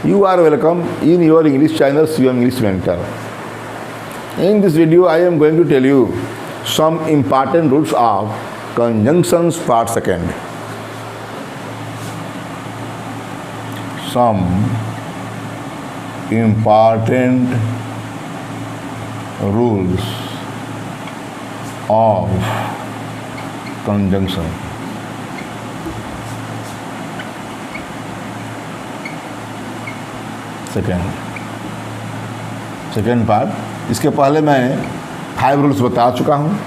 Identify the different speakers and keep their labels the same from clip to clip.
Speaker 1: You are welcome in your English channel CM English Mentor. In this video, I am going to tell you some important rules of conjunctions part second. Some important rules of conjunction. Second part. इसके पहले मैं 5 rules बता चुका हूँ।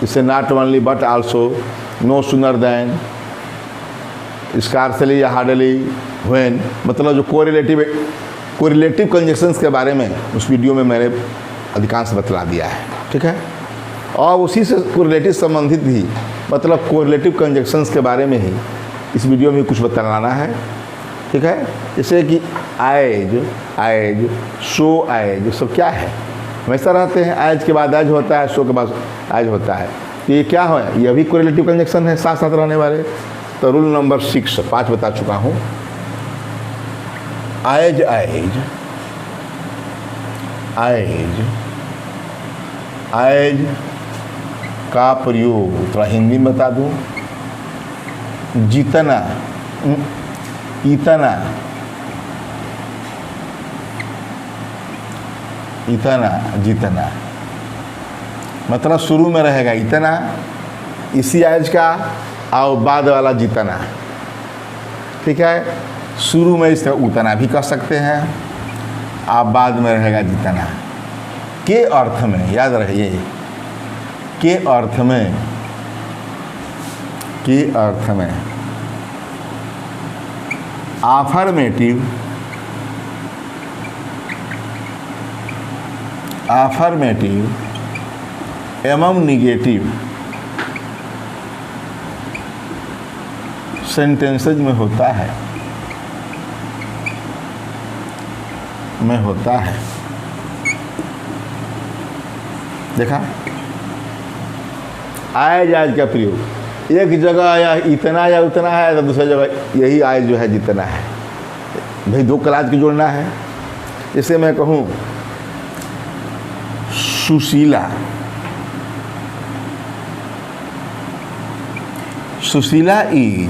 Speaker 1: इससे not only but also, no sooner than, scarcely या hardly, when, मतलब जो कोरिलेटिव कंजक्शंस के बारे में उस वीडियो में मैंने अधिकांश बतला दिया है, ठीक है। और उसी से कोरिलेटिव संबंधित भी, मतलब कोरिलेटिव कंजक्शंस के बारे में ही इस वीडियो में कुछ बताना है, ठीक है। जैसे कि आएज, सो आएज, सब क्या है, हमेशा रहते हैं। आएज के बाद एज होता है, सो के बाद आएज होता है। तो ये क्या है, ये भी कोरिलेटिव कंजक्शन है, साथ साथ रहने वाले। तो रूल नंबर 5 बता चुका हूँ। आएज का प्रयोग थोड़ा हिंदी में बता दूँ। जितना, जितना, मतलब शुरू में रहेगा इतना, इसी आयज का, और बाद वाला जितना, ठीक है। शुरू में इसका उतना भी कह सकते हैं, आप बाद में रहेगा जितना। के अर्थ में याद रहिए, के अर्थ में आफर्मेटिव एवं निगेटिव सेंटेंसेज में होता है, देखा। आयज का प्रयोग एक जगह या इतना या उतना है, तो दूसरी जगह यही आयज जो है जितना है। भाई 2 क्लास की जोड़ना है। जैसे मैं कहूँ Sushila is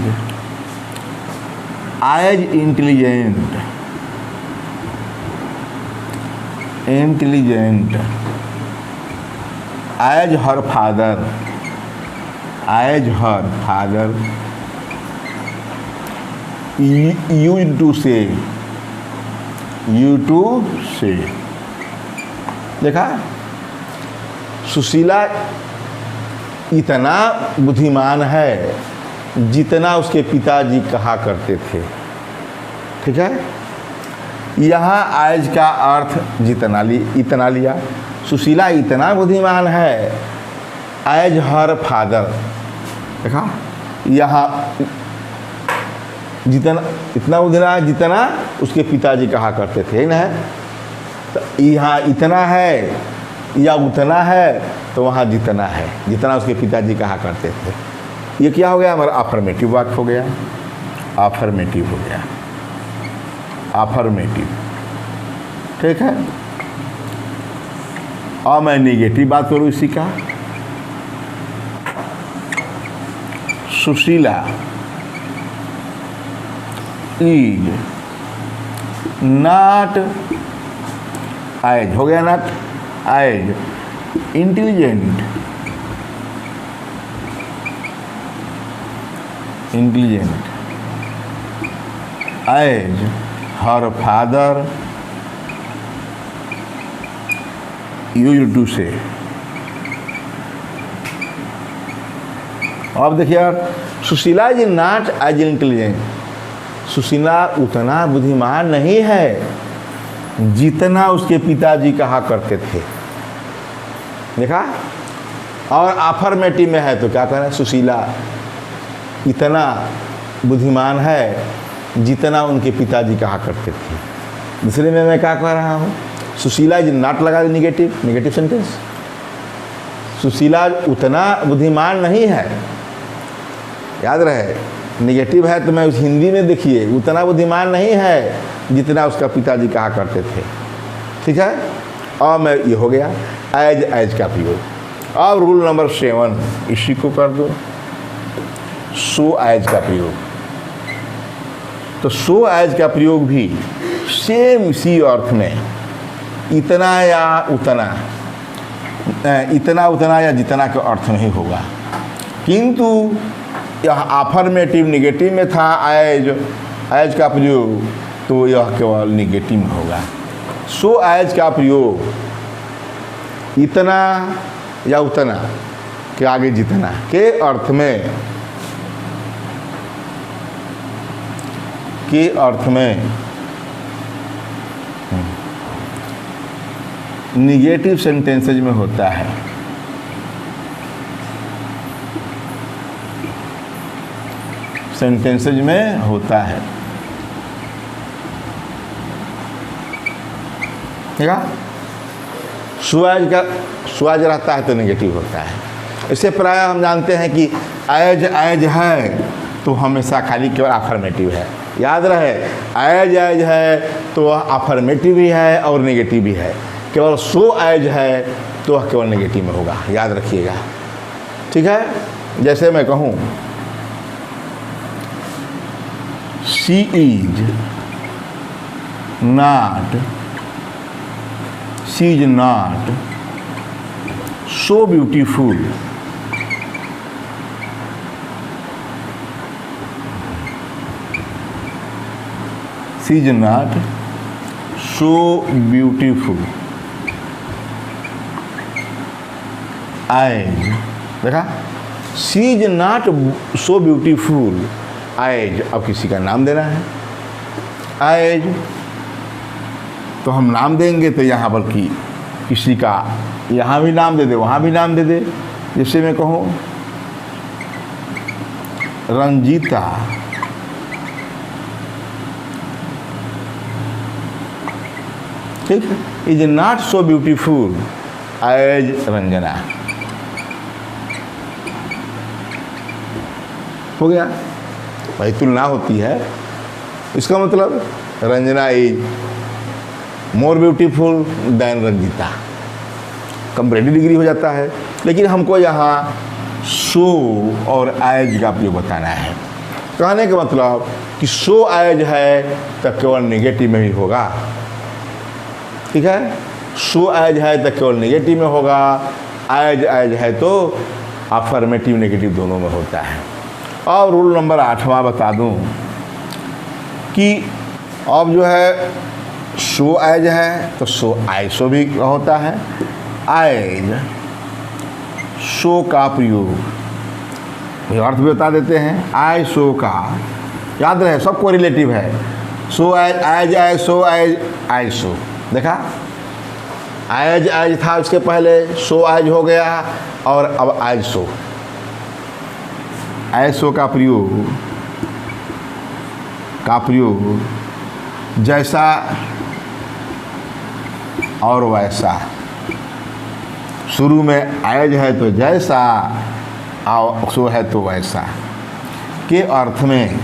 Speaker 1: as intelligent as her father used to say, देखा। सुशीला इतना बुद्धिमान है जितना उसके पिताजी कहा करते थे, ठीक है। यहाँ आज का अर्थ इतना लिया। सुशीला इतना बुद्धिमान है एज हर फादर, देखा। यहाँ इतना बुद्धिमान जितना उसके पिताजी कहा करते थे, ना। तो यहाँ इतना है या उतना है, तो वहाँ जितना है, जितना उसके पिताजी कहा करते थे। ये क्या हो गया, हमारा अफर्मेटिव वाक्य हो गया, अफर्मेटिव, ठीक है। और मैं निगेटिव बात करूँ इसी का। सुशीला इज नॉट आयज, हो गया not as, intelligent as her father used to say. अब देखिए आप, Sushila is not as intelligent, Sushila उतना बुद्धिमान नहीं है जितना उसके पिताजी कहा करते थे, देखा। और अफर्मेटिव में है तो क्या कह रहे हैं, सुशीला इतना बुद्धिमान है जितना उनके पिताजी कहा करते थे। दूसरे में मैं क्या कह रहा हूँ, सुशीला इज नॉट लगा निगेटिव सेंटेंस। सुशीला उतना बुद्धिमान नहीं है, याद रहे, निगेटिव है तो मैं उस हिंदी में देखिए उतना बुद्धिमान नहीं है जितना उसका पिताजी कहा करते थे। ठीक है, और मैं ये हो गया एज का प्रयोग। अब रूल नंबर 7 इसी को कर दो, सो एज का प्रयोग। तो सो एज का प्रयोग भी सेम इसी अर्थ में इतना या उतना, इतना उतना या जितना के अर्थ में ही होगा, किंतु यह अफर्मेटिव निगेटिव में था एज का प्रयोग, तो यह केवल निगेटिव में होगा। सो एज का प्रयोग इतना या उतना के आगे जितना के अर्थ में निगेटिव सेंटेंसेज में होता है। सेंटेंसेज में होता है, ठीक है। सुआज रहता है तो नेगेटिव होता है। इससे प्राय हम जानते हैं कि एज है तो हमेशा खाली केवल अफर्मेटिव है। याद रहे, एज है तो वह अफर्मेटिव भी है और नेगेटिव भी है। केवल सो एज है तो वह केवल नेगेटिव में होगा, याद रखिएगा। ठीक है, जैसे मैं कहूँ she is not so beautiful, she is not so beautiful as, देखा, she is not so beautiful as. अब किसी का नाम देना है एज, तो हम नाम देंगे तो यहाँ बल्कि किसी का यहाँ भी नाम दे दे, वहाँ भी नाम दे दे। जैसे मैं कहूँ रंजीता ठीक है, is not so beautiful as Ranjana, हो गया भाई, तुलना होती है। इसका मतलब Ranjana is more beautiful than Ranjita, comparative degree हो जाता है। लेकिन हमको यहाँ सो और एज का प्रयोग बताना है। कहने का मतलब कि सो एज है तो केवल नेगेटिव में ही होगा, ठीक है। सो एज है तो केवल नेगेटिव में होगा, एज है तो अफर्मेटिव नेगेटिव दोनों में होता है। और रूल नंबर 8वां बता दूं कि अब जो है सो एज है तो सो आइसो भी होता है। एज सो का प्रयोग अर्थ भी बता देते हैं। आई सो का याद रहे, सबको रिलेटिव है। So as as so as I saw, देखा एज था उसके पहले, सो एज हो गया और अब एज सो। ऐसो का प्रयोग जैसा और वैसा, शुरू में एज है तो जैसा और सो है तो वैसा के अर्थ में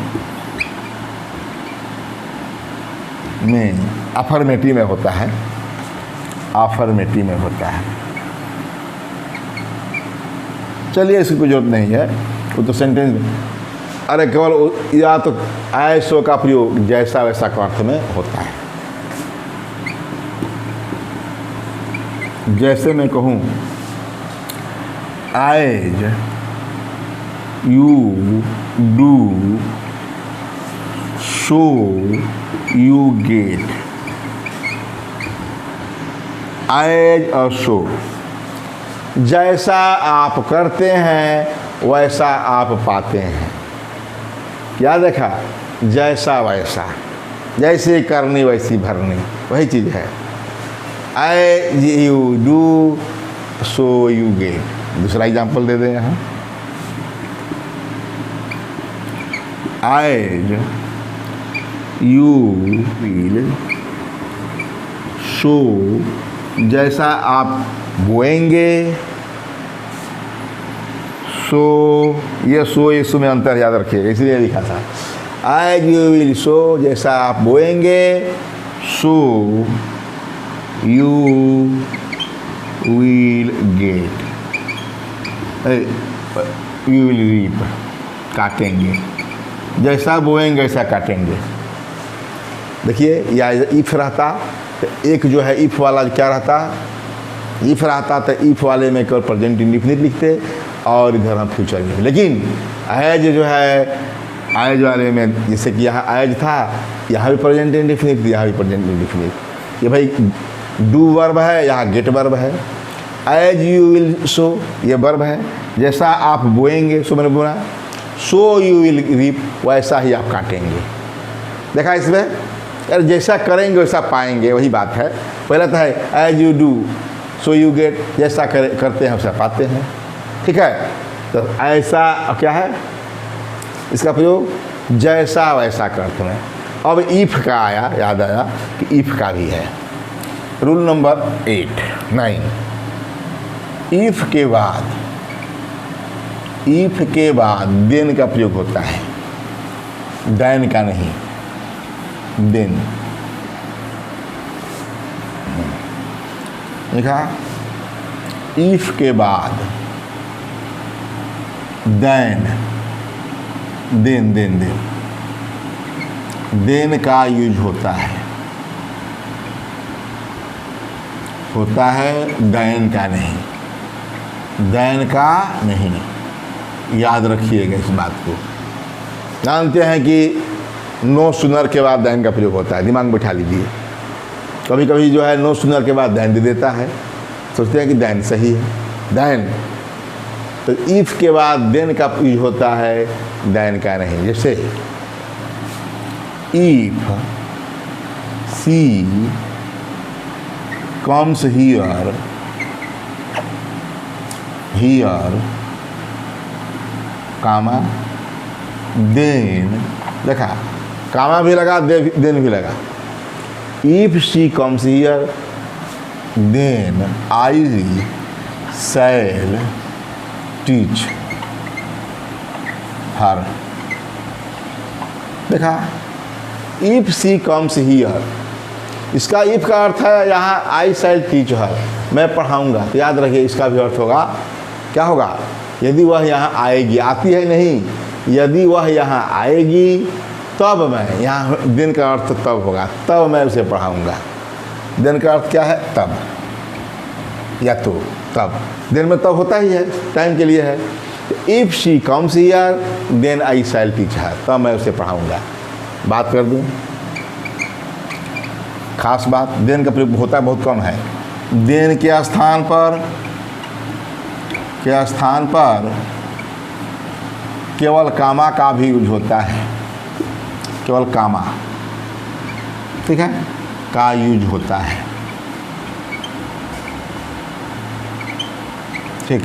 Speaker 1: अफर्मेटिव में होता है, अफर्मेटिव में होता है। चलिए इसकी कोई जरूरत नहीं है, वो तो सेंटेंस, अरे केवल या तो ऐसो का प्रयोग जैसा वैसा का अर्थ में होता है। जैसे मैं कहूँ as you do so you get, as और सो, जैसा आप करते हैं वैसा आप पाते हैं। क्या देखा, जैसा वैसा, जैसे करनी वैसी भरनी, वही चीज़ है। As you do so you get. दूसरा एग्जाम्पल दे दें यहाँ, एज यू विल सो, जैसा आप बोएंगे सो, ये सो में अंतर याद रखिएगा, इसलिए लिखा था। एज यू विल सो, जैसा आप बोएंगे, so you will get, you will reap, काटेंगे, जैसा बोएंगे वैसा काटेंगे। देखिए या इफ रहता तो एक जो है इफ वाला क्या रहता, इफ रहता तो इफ वाले में केवल प्रेजेंट इंडिफिनिट लिखते और इधर हम फ्यूचर में। लेकिन एज जो है, एज वाले में जैसे कि यहाँ एज था, यहाँ भी प्रेजेंट इंडिफिनिट, यहाँ भी प्रेजेंट इंडिफिनिट। ये भाई डू वर्ब है, यहाँ गेट वर्ब है। एज यू विल सो, ये वर्ब है, जैसा आप बोएंगे, सो मैंने बोला, सो यू विल रीप, वैसा ही आप काटेंगे। देखा इसमें, यार जैसा करेंगे वैसा पाएंगे, वही बात है। पहला तो है as you do so you get, जैसा करते हैं वैसा पाते हैं, ठीक है। तो ऐसा क्या है इसका प्रयोग, जैसा वैसा करते हैं। अब इफ का आया, याद आया कि इफ का भी है। रूल नंबर 9, इफ के बाद देन का प्रयोग होता है, दैन का नहीं, देन। देखा, इफ के बाद देन, देन का यूज होता है दैन का नहीं, दैन का नहीं। याद रखिएगा इस बात को। जानते हैं कि नो सुनर के बाद दैन का प्रयोग होता है, दिमाग में बैठा लीजिए। कभी कभी जो है नो सुनर के बाद दैन दे देता है, सोचते हैं कि दैन सही है, दैन। तो इफ के बाद देन का यूज होता है, दैन का नहीं। जैसे if she comes here, comma then, देखा कामा भी लगा, देन भी लगा। If she comes here then I shall teach her. देखा, इफ सी कम्स हियर, इसका इफ का अर्थ है यहाँ आई शैल टीच हर, मैं पढ़ाऊँगा। तो याद रखिए इसका भी अर्थ होगा, क्या होगा, यदि वह यहाँ आएगी, आती है नहीं, यदि वह यहाँ आएगी तब मैं, यहाँ दिन का अर्थ तब होगा, तब मैं उसे पढ़ाऊँगा। दिन का अर्थ क्या है, तब या तो तब, दिन में तब होता ही है, टाइम के लिए है। If she comes here then I shall teach her, तब मैं उसे पढ़ाऊँगा। बात कर दूँ, खास बात, देन का प्रयोग होता बहुत कम है। देन के स्थान पर केवल कामा का भी यूज होता है, केवल कामा, ठीक है, का यूज होता है, ठीक।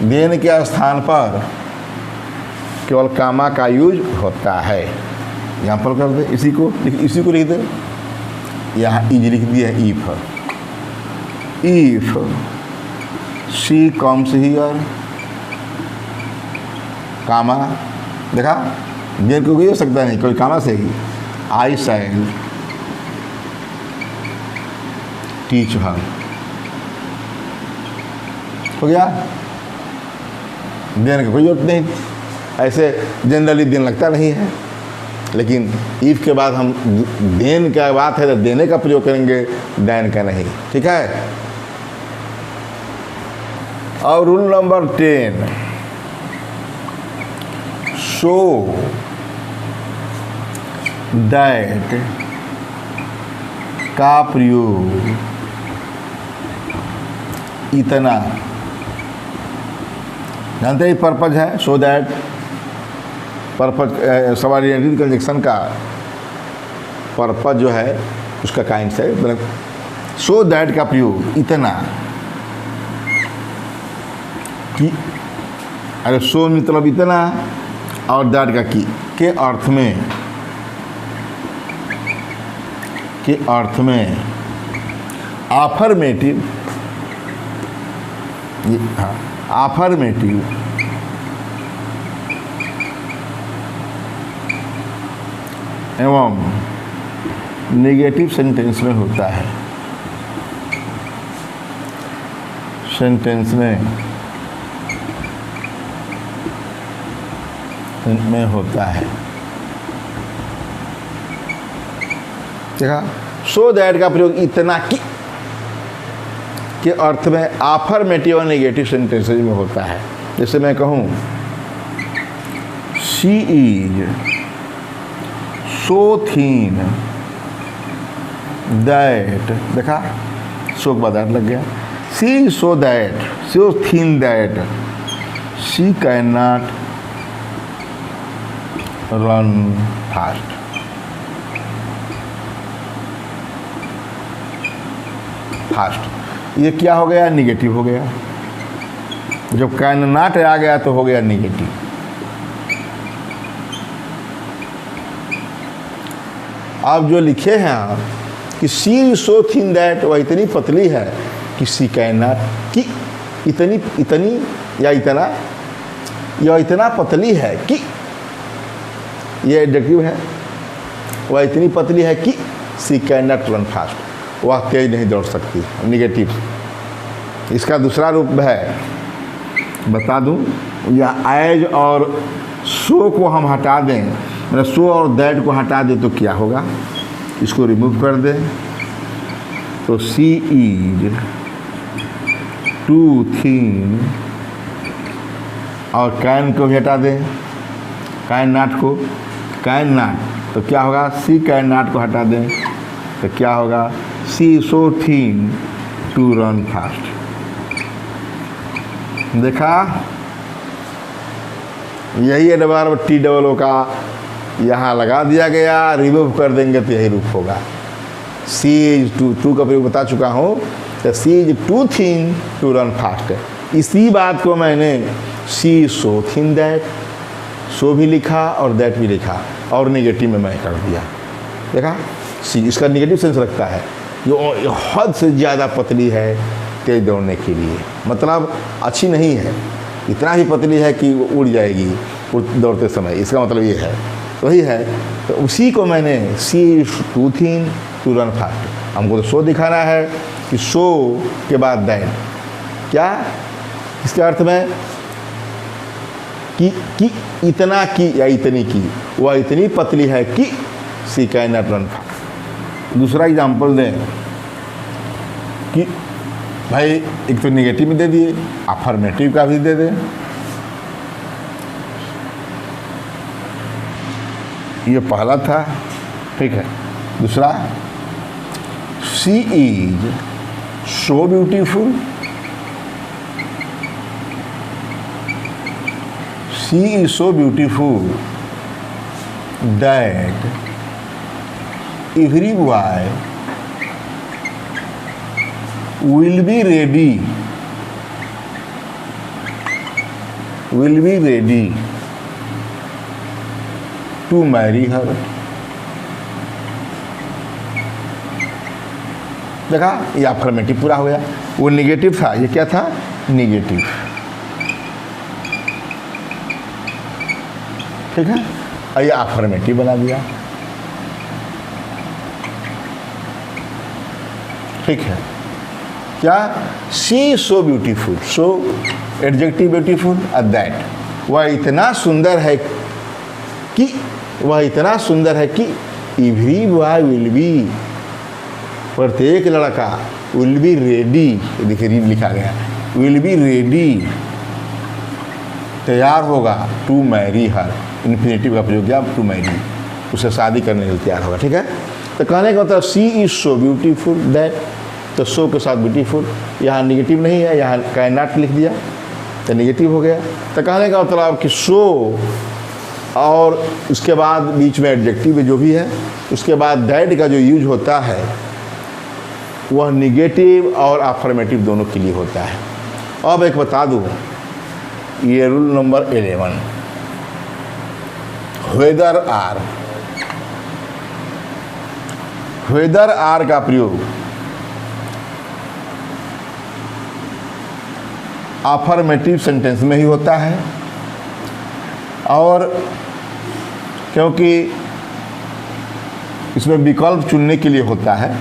Speaker 1: देन के स्थान पर केवल कामा का यूज होता है। यहाँ पर कर दे, इसी को लिख दे, यहाँ इज लिख दिया, इफ शी कम्स हियर, कामा, देखा देर को हो सकता नहीं, कोई कामा से ही, आई शैल टीच हर, हो गया। देन का कोई जरूरत नहीं, ऐसे जनरली दिन लगता नहीं है, लेकिन इफ के बाद हम देन का बात है तो देने का प्रयोग करेंगे, दैन का नहीं, ठीक है। और रूल नंबर 10, शो दैट का प्रयोग इतना, जानते ही पर्पज है, show that purpose, subordinated conjunction का पर्पज जो है उसका काइंड है, मतलब शो दैट का प्रयोग इतना कि, अरे शो मतलब इतना और दैट का की के अर्थ में आफर्मेटिव, हाँ, आफर्मेटिव एवं नेगेटिव सेंटेंस में होता है। सेंटेंस में होता है। देखा, सो दैट का प्रयोग इतना कि के अर्थ में अफर्मेटिव और नेगेटिव सेंटेंसेज में होता है। जैसे मैं कहूँ she is so thin that, देखा सो के बाद दैट लग गया। She is so that, so thin that she can not run fast. Fast, ये क्या हो गया? निगेटिव हो गया। जब कैन नॉट आ गया तो हो गया निगेटिव। आप जो लिखे हैं आप कि she is so thin that, वह इतनी पतली है कि शी कैन नॉट, कि इतनी या इतना पतली है कि, यह एडजेक्टिव है। वह इतनी पतली है कि she can not run fast, वह तेज नहीं दौड़ सकती, निगेटिव। इसका दूसरा रूप है, बता दूं, या एज और सो को हम हटा दें, मतलब सो और दैट को हटा दें तो क्या होगा? इसको रिमूव कर दें तो शी इज टू थिन, और कैन को भी हटा दें, कैन नॉट को, कैन नॉट तो क्या होगा? शी कैन नॉट को हटा दें तो क्या होगा? She so thin to run fast. देखा, यही एडवर्ब टी डबल ओ का यहाँ लगा दिया गया, रिमूव कर देंगे तो यही रूप होगा। सी इज टू का प्रयोग बता चुका हूँ, तो she is too thin to run fast. इसी बात को मैंने सी सो थिन दैट, सो भी लिखा और दैट भी लिखा, और नेगेटिव में मैं कर दिया। देखा, सी इसका नेगेटिव सेंस रखता है, जो हद से ज़्यादा पतली है तेज दौड़ने के लिए, मतलब अच्छी नहीं है, इतना ही पतली है कि वो उड़ जाएगी दौड़ते समय, इसका मतलब ये है। वही है, तो उसी को मैंने she too thin to run fast, हमको तो सो दिखाना है कि सो के बाद दैट, क्या इसके अर्थ में कि इतना की या इतनी की, वह इतनी पतली है कि सी कैन नॉट रन फास्ट। दूसरा एग्जाम्पल दें कि भाई एक तो नेगेटिव में दे दिए, अफर्मेटिव का भी दे दें। ये पहला था, ठीक है। दूसरा, she is so beautiful, she is so beautiful that every boy will be ready to marry her। देखा, ये अफर्मेटिव पूरा हो गया। वो निगेटिव था, ये क्या था? निगेटिव, ठीक है। और ये अफर्मेटिव बना दिया, ठीक है। क्या? She so beautiful, so adjective beautiful, और दैट वह इतना सुंदर है कि, वह इतना सुंदर है कि एवरी बॉय विल बी, प्रत्येक लड़का विल बी रेडी, देखिए रीड लिखा गया, विल बी रेडी तैयार होगा, टू मैरी हर, इन्फिनेटिव का प्रयोग किया, टू मैरी, उसे शादी करने के लिए तैयार होगा, ठीक है। तो कहने का मतलब she is so beautiful that, तो सो के साथ ब्यूटीफुल, यहाँ निगेटिव नहीं है, यहाँ कैन नॉट लिख दिया तो निगेटिव हो गया। तो कहने का मतलब कि सो और उसके बाद बीच में एडजेक्टिव जो भी है, उसके बाद दैट का जो यूज होता है वह निगेटिव और अफर्मेटिव दोनों के लिए होता है। अब एक बता दूँ, ये रूल नंबर 11, वेदर आर का प्रयोग अफर्मेटिव सेंटेंस में ही होता है, और क्योंकि इसमें विकल्प चुनने के लिए होता है।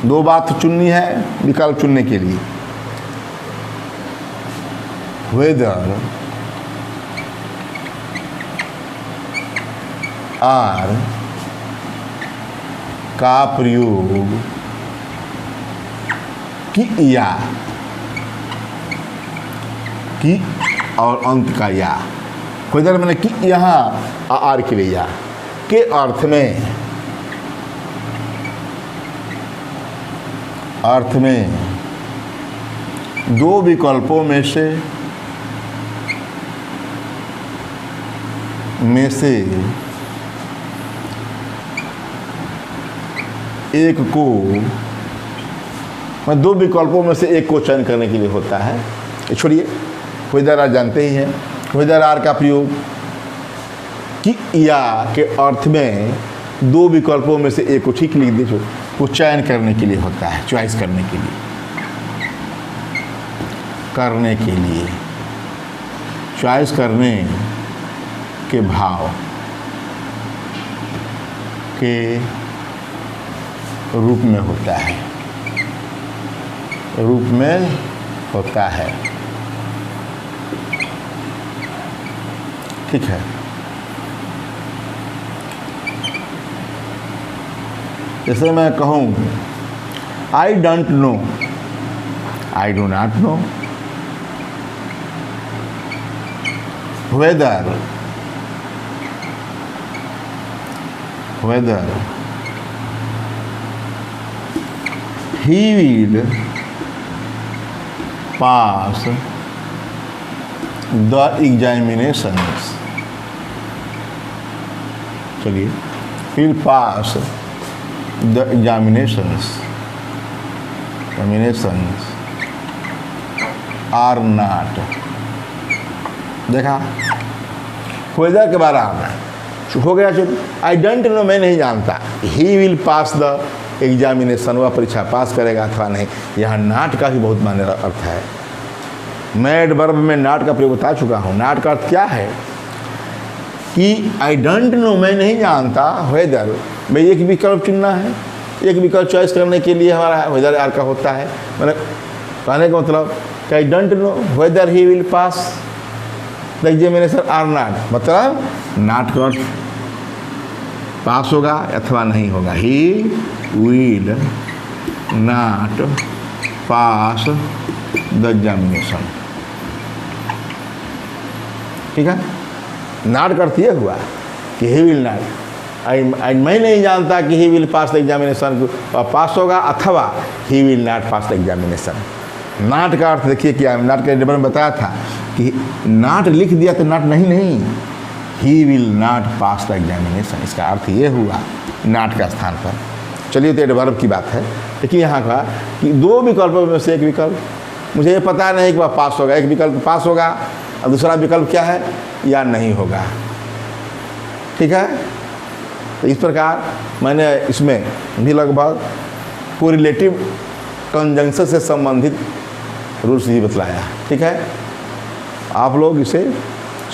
Speaker 1: दो बात चुननी है विकल्प चुनने के लिए। वेदर आर का प्रयोग कि या, कि और अंत का या, वेदर मैंने कि यहाँ आर के लिए या के अर्थ में दो विकल्पों में से एक को, दो विकल्पों में से एक को चयन करने के लिए होता है। छोड़िए, वेदर आर जानते ही हैं। वेदर आर का प्रयोग कि या के अर्थ में दो विकल्पों में से एक को, ठीक लिख दीजिए, को चयन करने के लिए होता है, चॉइस करने के लिए, चॉइस करने के भाव के रूप में होता है, ठीक है। जैसे मैं कहूँ I don't know, I do not know, whether he will pass the examinations, चलिए, will pass the examinations are not, देखा, वेदर के बारे में हो गया। चलो, आई डोंट नो, मैं नहीं जानता। ही विल पास द एग्जामिनेशन, वह परीक्षा पास करेगा अथवा नहीं। यहाँ नाट का भी बहुत मायने अर्थ है। मैं एडवर्ब में नाट का प्रयोग बता चुका हूँ। नाट का अर्थ क्या है कि आई डोंट नो, मैं नहीं जानता, वेदर, भाई एक विकल्प चुनना है, एक विकल्प चॉइस करने के लिए हमारा वेदर आर का होता है। मैंने कहने का मतलब कि I don't know whether he will pass the examination or not, मतलब नाट का अर्थ पास होगा अथवा नहीं होगा। He will not pass the examination, ठीक है। नॉट का अर्थ ये हुआ कि ही विल नॉट, मैं नहीं जानता कि he will pass the examination, pass होगा अथवा he will not pass the examination. Not का अर्थ देखिए क्या, नॉट के डेबर में बताया था कि नॉट लिख दिया तो नॉट नहीं, ही will not pass the examination, इसका अर्थ ये हुआ नॉट का स्थान पर। चलिए, तो एडवर्ब की बात है। लेकिन यहाँ का कि दो विकल्पों में से एक विकल्प, मुझे ये पता नहीं कि वह पास होगा, एक विकल्प पास होगा और दूसरा विकल्प क्या है, या नहीं होगा, ठीक है। तो इस प्रकार मैंने इसमें भी लगभग कोरिलेटिव कंजंक्शन से संबंधित रूल्स भी बतलाया, ठीक है। आप लोग इसे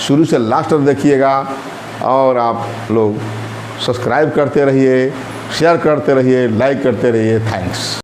Speaker 1: शुरू से लास्ट तक देखिएगा और आप लोग सब्सक्राइब करते रहिए, शेयर करते रहिए, लाइक करते रहिए। थैंक्स।